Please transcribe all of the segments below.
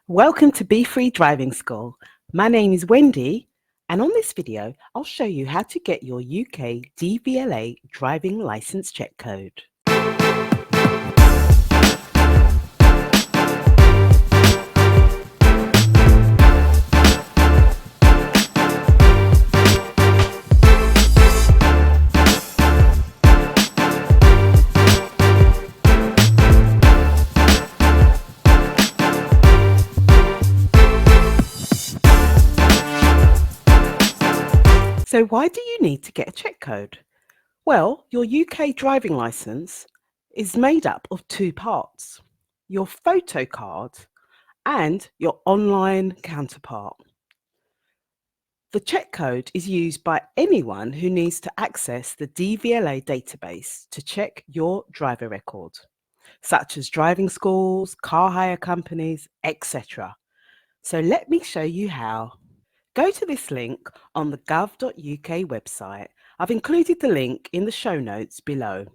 Welcome to Be Free Driving School. My name is Wendy, and on this video, I'll show you how to get your UK DVLA driving licence check code. So why do you need to get a check code? Well, your UK driving licence is made up of two parts, your photo card and your online counterpart. The check code is used by anyone who needs to access the DVLA database to check your driver record, such as driving schools, car hire companies, etc. So let me show you how. Go to this link on the gov.uk website. I've included the link in the show notes below.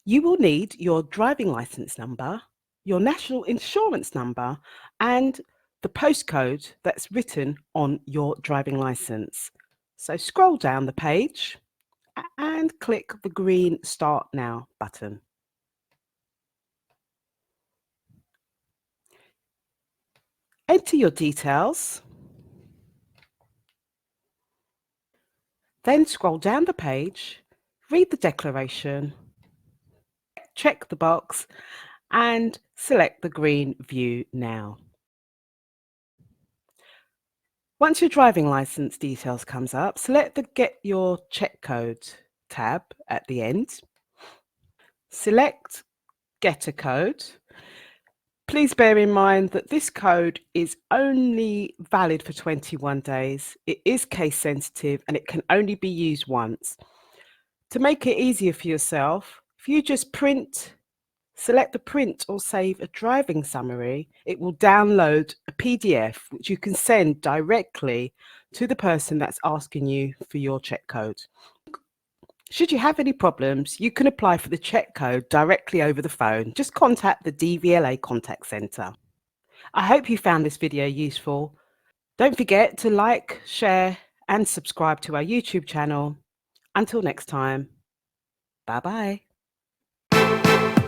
You will need your driving licence number, your national insurance number, and the postcode that's written on your driving licence. So scroll down the page and click the green Start Now button. Enter your details. Then scroll down the page, read the declaration, check the box and select the green View Now. Once your driving licence details comes up, select the Get Your Check Code tab at the end. Select Get a Code. Please bear in mind that this code is only valid for 21 days. It is case sensitive and it can only be used once. To make it easier for yourself, if you just select the print or save a driving summary, it will download a PDF which you can send directly to the person that's asking you for your check code. Should you have any problems, you can apply for the check code directly over the phone. Just contact the DVLA contact centre. I hope you found this video useful. Don't forget to like, share and subscribe to our YouTube channel. Until next time, bye bye.